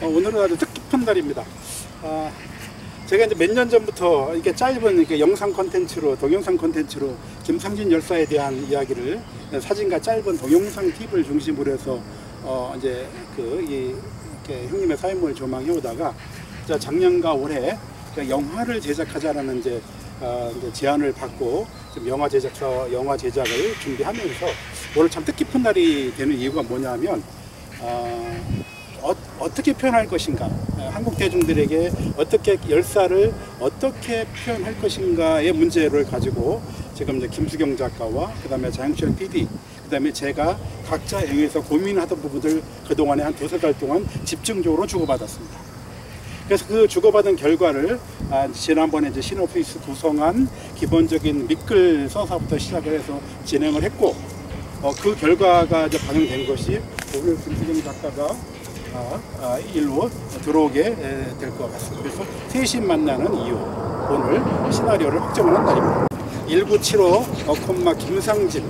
오늘은 아주 뜻깊은 날입니다. 제가 이제 몇 년 전부터 이렇게 짧은 이렇게 영상 콘텐츠로, 동영상 콘텐츠로 김상진 열사에 대한 이야기를 사진과 짧은 동영상 팁을 중심으로 해서 이제 이렇게 형님의 삶을 조망해 오다가 작년과 올해 영화를 제작하자라는 이제 제안을 받고 영화 제작을 준비하면서 오늘 참 뜻깊은 날이 되는 이유가 뭐냐면 어떻게 표현할 것인가, 한국 대중들에게 어떻게 열사를 어떻게 표현할 것인가의 문제를 가지고 지금 이제 김수경 작가와 그다음에 장영철 PD, 그다음에 제가 각자 행위에서 고민하던 부분들 그동안에 한 두세 달 동안 집중적으로 주고받았습니다. 그래서 그 주고받은 결과를 지난번에 이제 시놉시스 구성한 기본적인 밑글 서사부터 시작을 해서 진행을 했고, 그 결과가 이제 반영된 것이 오늘 김수경 작가가 일로 들어오게 될 것 같습니다. 그래서 셋이 만나는 이유, 오늘 시나리오를 확정하는 날입니다. 1975, 김상진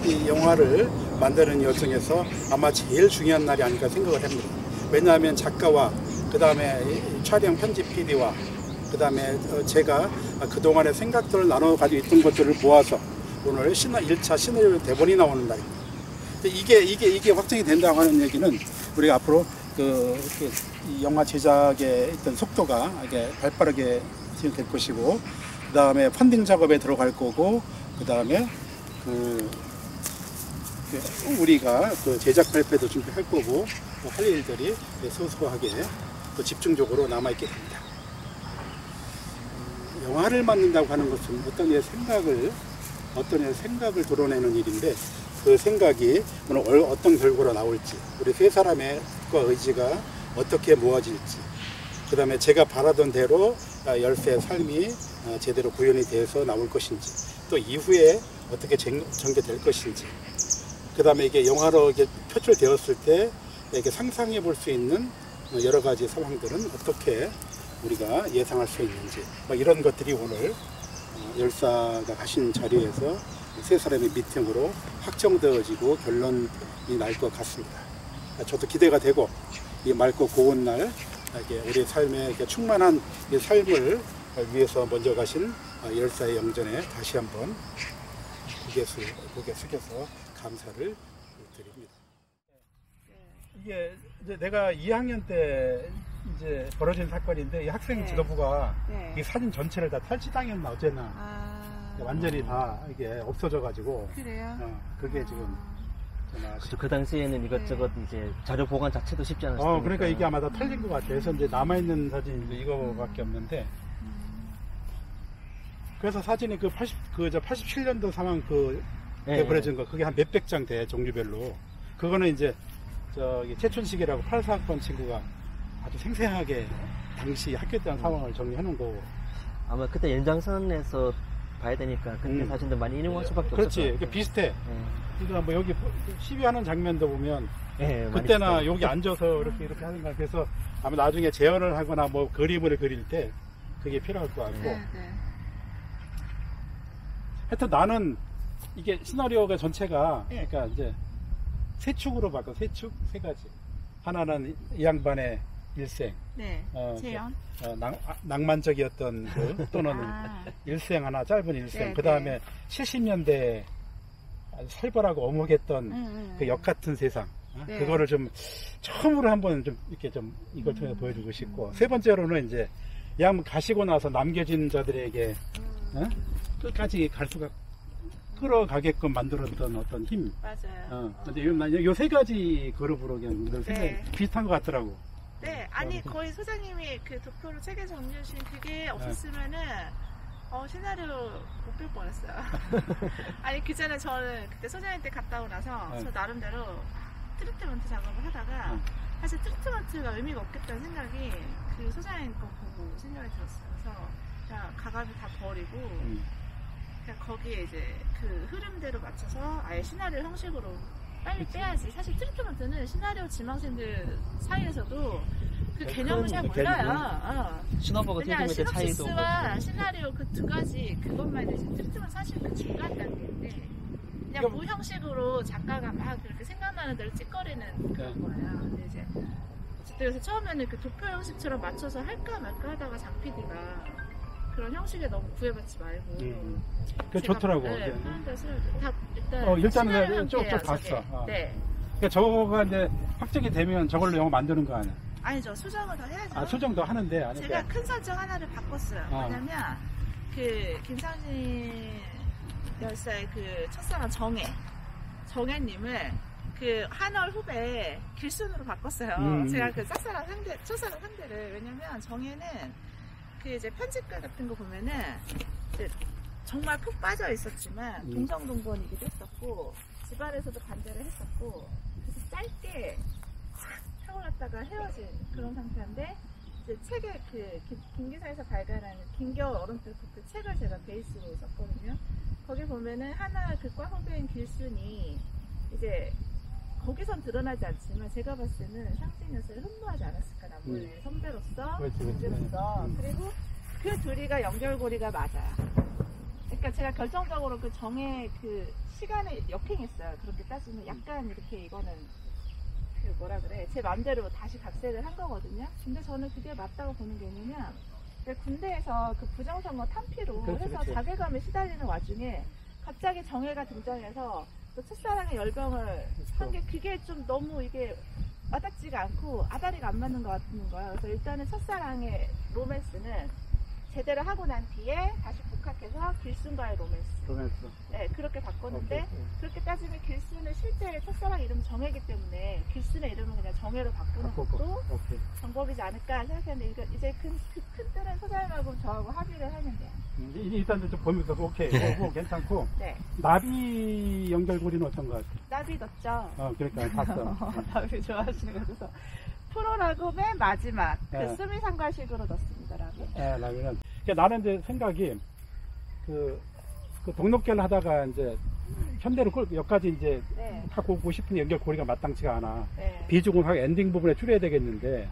이 영화를 만드는 여정에서 아마 제일 중요한 날이 아닐까 생각을 합니다. 왜냐하면 작가와 그 다음에 촬영 편집 PD와 그 다음에 제가 그동안의 생각들을 나눠 가지고 있던 것들을 모아서 오늘 1차 시나리오 대본이 나오는 날입니다. 이게 확정이 된다고 하는 얘기는 우리가 앞으로 이 영화 제작의 어떤 속도가 이게 발빠르게 진행될 것이고, 그 다음에 펀딩 작업에 들어갈 거고, 그 다음에 우리가 제작 발표도 준비할 거고, 할 일들이 소소하게 또 집중적으로 남아있게 됩니다. 영화를 만든다고 하는 것은 어떤 생각을 드러내는 일인데, 그 생각이 오늘 어떤 결과로 나올지, 우리 세 사람의 뜻과 의지가 어떻게 모아질지, 그 다음에 제가 바라던 대로 열사의 삶이 제대로 구현이 돼서 나올 것인지, 또 이후에 어떻게 전개될 것인지, 그 다음에 이게 영화로 이게 표출되었을 때 이렇게 상상해 볼 수 있는 여러 가지 상황들은 어떻게 우리가 예상할 수 있는지, 이런 것들이 오늘 열사가 가신 자리에서 세 사람의 미팅으로 확정되어지고 결론이 날 것 같습니다. 저도 기대가 되고, 이 맑고 고운 날, 우리 삶에 충만한 이 삶을 위해서 먼저 가신 열사의 영전에 다시 한번 고개 숙여서 감사를 드립니다. 이게 이제 내가 2학년 때 이제 벌어진 사건인데, 이 학생 지도부가 이 사진 전체를 다 탈취당했나 어쨌나. 완전히 다 이게 없어져가지고. 그래요? 그게 지금. 그렇죠. 그 당시에는 이것저것 이제 자료 보관 자체도 쉽지 않았어요. 그러니까 이게 아마 다 털린 것 같아요. 그래서 이제 남아있는 사진이 이거밖에 없는데. 그래서 사진이 87년도 상황 내보내진 거, 그게 한 몇백 장 돼, 종류별로. 그거는 이제, 최춘식이라고 84학번 친구가 아주 생생하게 당시 학교 때 한 상황을 정리해 놓은 거고. 아마 그때 연장선에서 봐야 되니까 그때 사진도 많이 인용할 수밖에 없었어요. 그렇지. 그게 비슷해. 그러니까 뭐 여기 시위하는 장면도 보면 그때나 여기 앉아서 이렇게 하는 거야. 그래서 아마 나중에 재현을 하거나 뭐 그림을 그릴 때 그게 필요할 것 같고. 하여튼 나는 이게 시나리오가 전체가 그러니까 이제 세 축으로 바꿔. 세 가지. 하나는 이 양반의 일생. 재현. 낭만적이었던 또는 일생 하나, 짧은 일생. 그 다음에 70년대 살벌하고 어묵했던 그 역 같은 세상. 그거를 좀 처음으로 한번 좀 이렇게 좀 이걸 통해 보여주고 싶고, 세 번째로는 이제 이 양반 가시고 나서 남겨진 자들에게 끝까지 갈 수가 끌어가게끔 만들었던 어떤 힘. 맞아요. 근데 요 세 가지 그룹으로 그냥 생각이 비슷한 것 같더라고. 네, 아니 거의 소장님이 그 도표로 책에 정리해 주신 그게 없었으면은 시나리오 못 뺄 뻔했어요. 아니 그 전에 저는 그때 소장님 때 갔다 오고 나서 저 나름대로 트리트먼트 작업을 하다가 사실 트리트먼트가 의미가 없겠다는 생각이 그 소장님 거 보고 생각이 들었어요. 그래서 그냥 가감이 다 버리고 그냥 거기에 이제 그 흐름대로 맞춰서 아예 시나리오 형식으로 빨리 빼야지. 사실 트리트먼트는 시나리오 지망생들 사이에서도 그 개념을 잘 몰라요. 시너버가 트리트먼트 차이도. 시놉시스와 시나리오 그 두 가지 그것만 이제 트리트먼트 사실 그 중간 단계인데 그냥 무형식으로 작가가 막 그렇게 생각나는 대로 찌꺼리는 그런 거예요. 근데 이제 그래서 처음에는 그 도표 형식처럼 맞춰서 할까 말까 하다가 장 PD가 그런 형식에 너무 구애받지 말고 그 좋더라고. 네, 하는데 다 일단 일단은 시나리오 쭉 형태예요, 봤어. 저게. 네. 그러니까 저거가 이제 확정이 되면 저걸로 영화 만드는 거 아니야? 아니죠. 수정을 더 해야죠. 수정도 하는데 제가 큰 설정 하나를 바꿨어요. 왜냐면 그 김상진 열사의 그 첫사랑 정혜님을 그 한월 후배 길순으로 바꿨어요. 제가 그 첫사랑 상대를. 왜냐면 정혜는 그 이제 편집글 같은 거 보면은 이제 정말 푹 빠져 있었지만 동성동본이기도 했었고 집안에서도 반대를 했었고 그래서 짧게 확 타올랐다가 헤어진 그런 상태인데 이제 책에 그 김기사에서 발간하는 김겨울 얼음틀 그 책을 제가 베이스로 썼거든요. 거기 보면은 하나 극과 후배인 길순이 이제 거기선 드러나지 않지만 제가 봤을 때는 상진 여사를 흠모하지 않았을까 남부의 선배로서 존재로서 그리고 그 둘이가 연결고리가 맞아요. 그러니까 제가 결정적으로 그 정의 그 시간에 역행했어요. 그렇게 따지면 약간 이렇게 이거는 그 뭐라 그래 제 마음대로 다시 각색을 한 거거든요. 근데 저는 그게 맞다고 보는 게 뭐냐면 군대에서 그 부정선거 탄피로 해서 자괴감에 시달리는 와중에 갑자기 정혜가 등장해서 또 첫사랑의 열병을 한 게 그게 좀 너무 이게 와닿지가 않고 아다리가 안 맞는 것 같은 거예요. 그래서 일단은 첫사랑의 로맨스는 제대로 하고 난 뒤에 다시 복학해서 길순과의 로맨스. 네, 그렇게 바꿨는데 그렇게 따지면 길순은 실제 첫사랑 이름 정혜이기 때문에 길순의 이름은 그냥 정혜로 바꾸는 것도 방법이지 않을까 생각했는데 이제 그 큰 틀은 소장님하고 저하고 합의를 했는데 일단 좀 보면서 오케이 그거 괜찮고 네. 나비 연결고리는 어떤가? 나비 넣었죠. 그러니까 봤어. 나비 좋아하시는 거 그래서 프로라고 맨 마지막 그 수미 상과식으로 넣었습니다. 라비는. 그러니까 나는 이제 생각이 그 동록결 하다가 이제 현대로 여기까지 이제 하고 오고 싶은 연결고리가 마땅치가 않아. 비중은 확 엔딩 부분에 줄여야 되겠는데.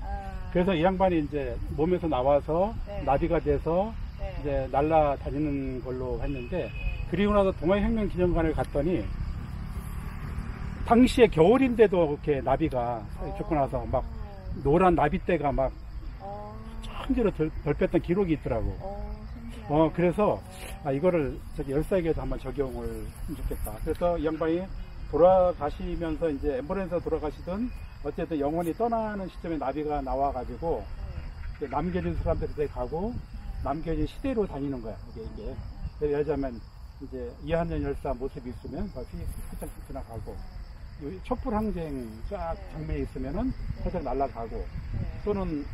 그래서 이 양반이 이제 몸에서 나와서 나비가 돼서 이제 날아다니는 걸로 했는데 그리고 나서 동아혁명기념관을 갔더니 당시에 겨울인데도 이렇게 나비가 죽고 나서 막 노란 나비떼가 막 천지로 덜뺐던 기록이 있더라고. 그래서 이거를 열사에게도 한번 적용을 했으면 좋겠다. 그래서 이 양반이 돌아가시면서 이제 앰뷸런스에 돌아가시던 어쨌든 영혼이 떠나는 시점에 나비가 나와가지고 남겨진 사람들한테 가고 남겨진 시대로 다니는 거야. 이게. 그래서 예를 이제 이한년 열사 모습이 있으면 살짝 지나가고 촛불 항쟁 쫙 장면이 있으면은 살짝 날아가고 또는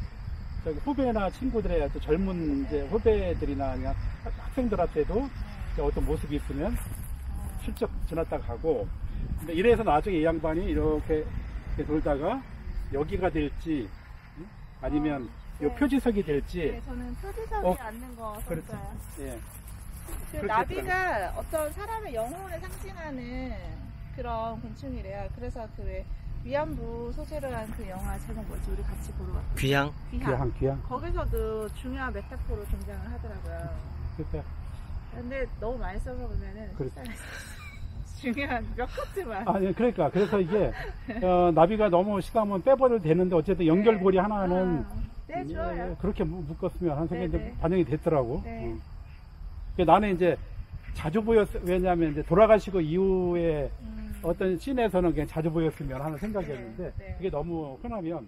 후배나 친구들의 젊은 이제 후배들이나 그냥 학생들한테도 어떤 모습이 있으면 슬쩍 지났다 가고 근데 이래서 나중에 이 양반이 이렇게 돌다가 여기가 될지 아니면 요 표지석이 될지. 네, 저는 표지석에 앉는 거 썼어요. 예. 그 나비가 어떤 사람의 영혼을 상징하는 그런 곤충이래요. 그래서 그 위안부 소재로 한 그 영화 제목 뭐지? 우리 같이 보러 갔어요. 귀향. 거기서도 중요한 메타포로 등장을 하더라고요. 근데 너무 많이 써서 보면은 중요한 몇 커트만. 그러니까 그래서 이게 나비가 너무 시가면 빼버려도 되는데 어쨌든 연결고리 하나는 좋아요. 그렇게 묶었으면 한 생각이 반영이 됐더라고. 나는 이제 자주 왜냐하면 이제 돌아가시고 이후에 어떤 씬에서는 그냥 자주 보였으면 하는 생각이었는데 그게 너무 흔하면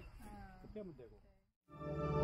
빼면 되고.